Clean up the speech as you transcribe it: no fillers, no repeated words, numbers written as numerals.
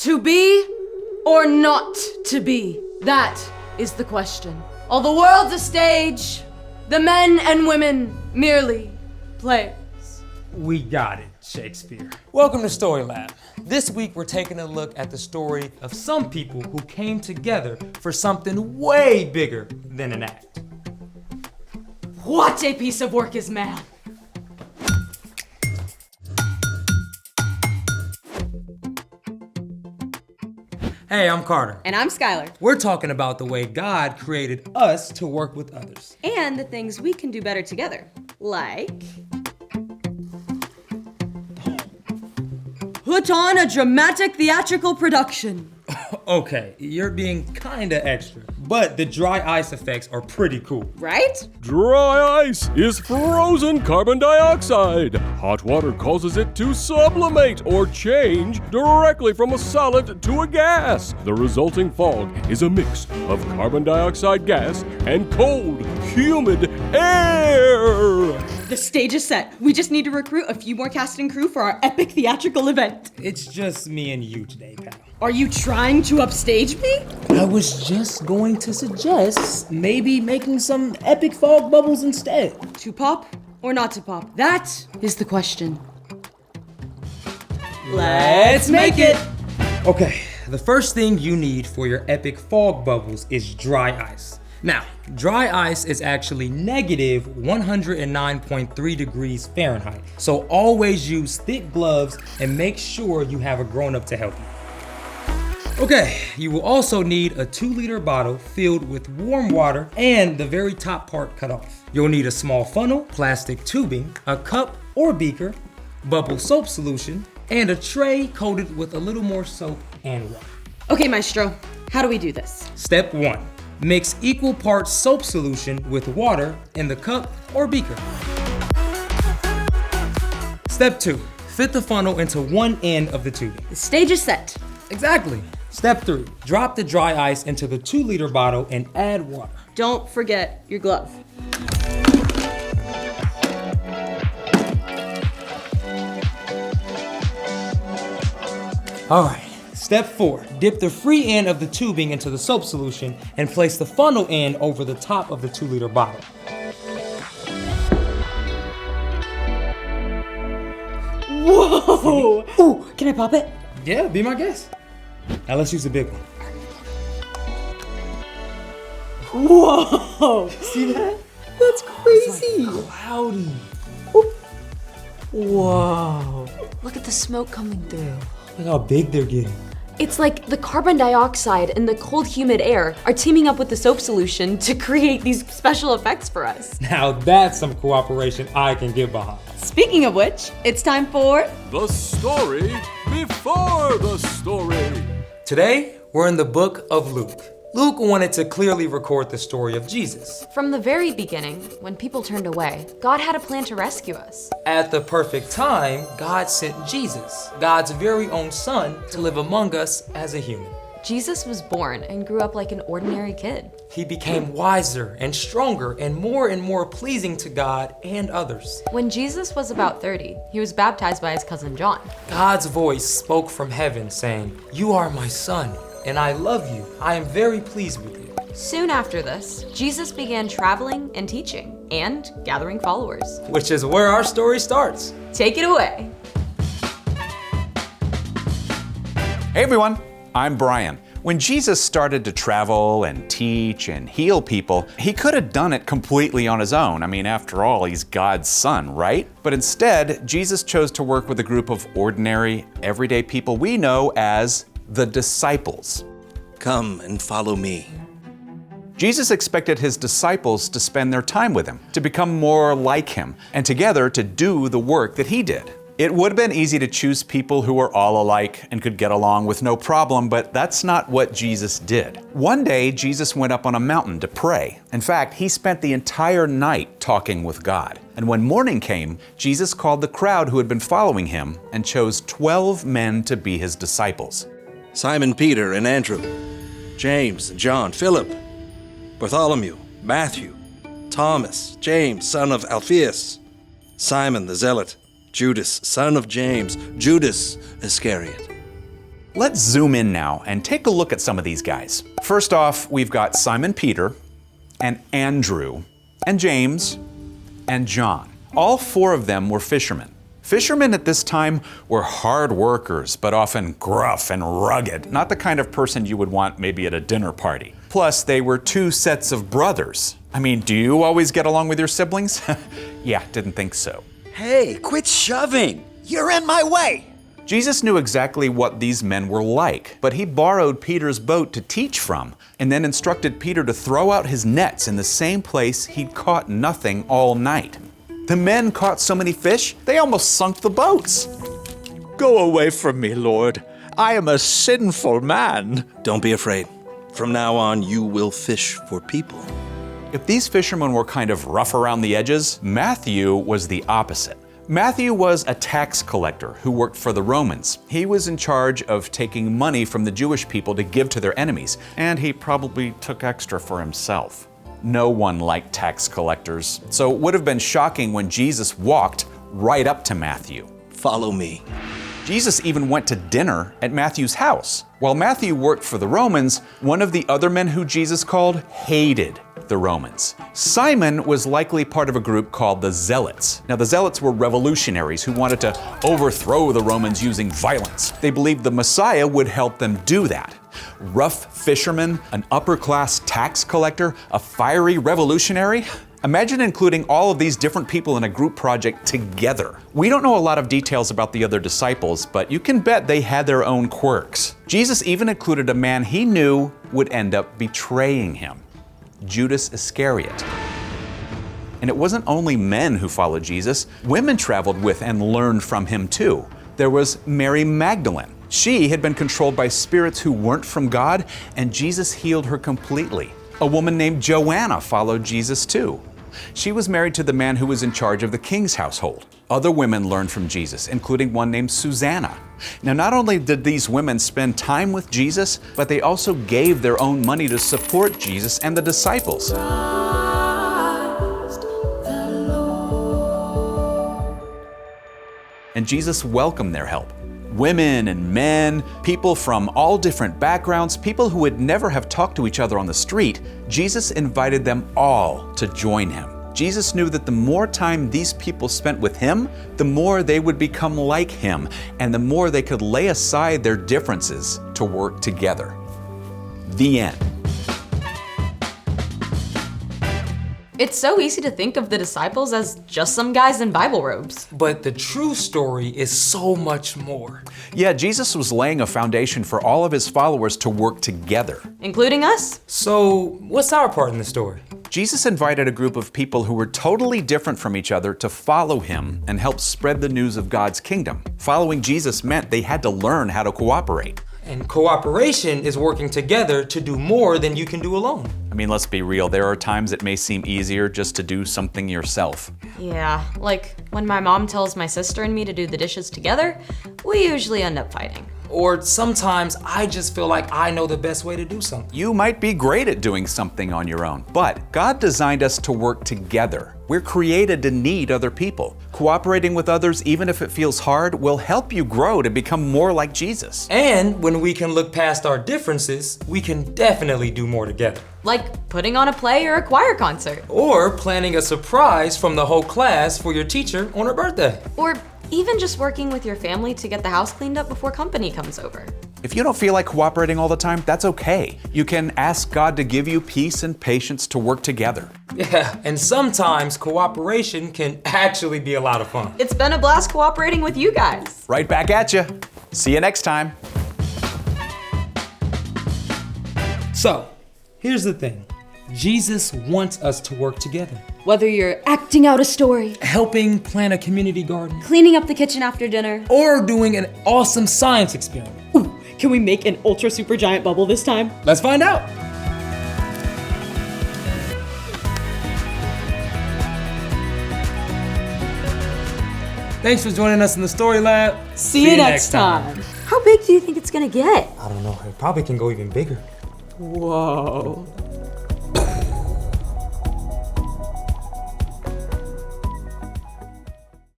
To be or not to be? That is the question. All the world's a stage, the men and women merely players. We got it, Shakespeare. Welcome to StoryLab. This week we're taking a look at the story of some people who came together for something way bigger than an act. What a piece of work is man! Hey, I'm Carter. And I'm Skylar. We're talking about the way God created us to work with others. And the things we can do better together. Like... Put on a dramatic theatrical production. Okay, you're being kinda extra, but the dry ice effects are pretty cool. Right? Dry ice is frozen carbon dioxide. Hot water causes it to sublimate or change directly from a solid to a gas. The resulting fog is a mix of carbon dioxide gas and cold, humid air. The stage is set. We just need to recruit a few more cast and crew for our epic theatrical event. It's just me and you today, pal. Are you trying to upstage me? I was just going to suggest maybe making some epic fog bubbles instead. To pop or not to pop? That is the question. Let's make it! Okay, the first thing you need for your epic fog bubbles is dry ice. Now, dry ice is actually negative 109.3 degrees Fahrenheit. So always use thick gloves and make sure you have a grown-up to help you. Okay, you will also need a 2-liter bottle filled with warm water and the very top part cut off. You'll need a small funnel, plastic tubing, a cup or beaker, bubble soap solution, and a tray coated with a little more soap and water. Okay, Maestro, how do we do this? Step 1. Mix equal parts soap solution with water in the cup or beaker. Step 2. Fit the funnel into one end of the tubing. The stage is set. Exactly. Step 3. Drop the dry ice into the 2-liter bottle and add water. Don't forget your glove. All right. Step 4. Dip the free end of the tubing into the soap solution and place the funnel end over the top of the 2-liter bottle. Whoa! Ooh, can I pop it? Yeah, be my guest. Now let's use the big one. Whoa! See that? That's crazy! It's like cloudy. Ooh. Whoa. Look at the smoke coming through. Look how big they're getting. It's like the carbon dioxide and the cold, humid air are teaming up with the soap solution to create these special effects for us. Now that's some cooperation I can get behind. Speaking of which, it's time for... The story before the story. Today, we're in the book of Luke. Luke wanted to clearly record the story of Jesus. From the very beginning, when people turned away, God had a plan to rescue us. At the perfect time, God sent Jesus, God's very own son, to live among us as a human. Jesus was born and grew up like an ordinary kid. He became wiser and stronger and more pleasing to God and others. When Jesus was about 30, he was baptized by his cousin John. God's voice spoke from heaven saying, "You are my son, and I love you. I am very pleased with you." Soon after this, Jesus began traveling and teaching and gathering followers. Which is where our story starts. Take it away. Hey everyone, I'm Brian. When Jesus started to travel and teach and heal people, he could have done it completely on his own. I mean, after all, he's God's son, right? But instead, Jesus chose to work with a group of ordinary, everyday people we know as the disciples. Come and follow me. Jesus expected his disciples to spend their time with him, to become more like him, and together to do the work that he did. It would have been easy to choose people who were all alike and could get along with no problem, but that's not what Jesus did. One day, Jesus went up on a mountain to pray. In fact, he spent the entire night talking with God. And when morning came, Jesus called the crowd who had been following him and chose 12 men to be his disciples. Simon Peter and Andrew, James and John, Philip, Bartholomew, Matthew, Thomas, James, son of Alphaeus, Simon the Zealot, Judas, son of James, Judas Iscariot. Let's zoom in now and take a look at some of these guys. First off, we've got Simon Peter, and Andrew, and James, and John. All four of them were fishermen. Fishermen at this time were hard workers, but often gruff and rugged, not the kind of person you would want maybe at a dinner party. Plus, they were two sets of brothers. I mean, do you always get along with your siblings? Yeah, didn't think so. Hey, quit shoving! You're in my way! Jesus knew exactly what these men were like, but he borrowed Peter's boat to teach from, and then instructed Peter to throw out his nets in the same place he'd caught nothing all night. The men caught so many fish, they almost sunk the boats. Go away from me, Lord. I am a sinful man. Don't be afraid. From now on, you will fish for people. If these fishermen were kind of rough around the edges, Matthew was the opposite. Matthew was a tax collector who worked for the Romans. He was in charge of taking money from the Jewish people to give to their enemies, and he probably took extra for himself. No one liked tax collectors, so it would have been shocking when Jesus walked right up to Matthew. Follow me. Jesus even went to dinner at Matthew's house. While Matthew worked for the Romans, one of the other men who Jesus called hated the Romans. Simon was likely part of a group called the Zealots. Now, the Zealots were revolutionaries who wanted to overthrow the Romans using violence. They believed the Messiah would help them do that. Rough fishermen, an upper-class tax collector, a fiery revolutionary? Imagine including all of these different people in a group project together. We don't know a lot of details about the other disciples, but you can bet they had their own quirks. Jesus even included a man he knew would end up betraying him, Judas Iscariot. And it wasn't only men who followed Jesus. Women traveled with and learned from him too. There was Mary Magdalene. She had been controlled by spirits who weren't from God, and Jesus healed her completely. A woman named Joanna followed Jesus too. She was married to the man who was in charge of the king's household. Other women learned from Jesus, including one named Susanna. Now, not only did these women spend time with Jesus, but they also gave their own money to support Jesus and the disciples. And Jesus welcomed their help. Women and men, people from all different backgrounds, people who would never have talked to each other on the street, Jesus invited them all to join him. Jesus knew that the more time these people spent with him, the more they would become like him, and the more they could lay aside their differences to work together. The end. It's so easy to think of the disciples as just some guys in Bible robes. But the true story is so much more. Yeah, Jesus was laying a foundation for all of his followers to work together. Including us? So, what's our part in the story? Jesus invited a group of people who were totally different from each other to follow him and help spread the news of God's kingdom. Following Jesus meant they had to learn how to cooperate. And cooperation is working together to do more than you can do alone. I mean, let's be real, there are times it may seem easier just to do something yourself. Yeah, like when my mom tells my sister and me to do the dishes together, we usually end up fighting. Or sometimes I just feel like I know the best way to do something. You might be great at doing something on your own, but God designed us to work together. We're created to need other people. Cooperating with others, even if it feels hard, will help you grow to become more like Jesus. And when we can look past our differences, we can definitely do more together. Like putting on a play or a choir concert. Or planning a surprise from the whole class for your teacher on her birthday. Or even just working with your family to get the house cleaned up before company comes over. If you don't feel like cooperating all the time, that's okay. You can ask God to give you peace and patience to work together. Yeah, and sometimes cooperation can actually be a lot of fun. It's been a blast cooperating with you guys. Right back at you. See you next time. So, here's the thing. Jesus wants us to work together. Whether you're acting out a story, Helping plant a community garden, cleaning up the kitchen after dinner, or doing an awesome science experiment. ooh, can we make an ultra super giant bubble this time? Let's find out. Thanks for joining us in the Story Lab. See you next time. How big do you think it's gonna get? I don't know, it probably can go even bigger. Whoa.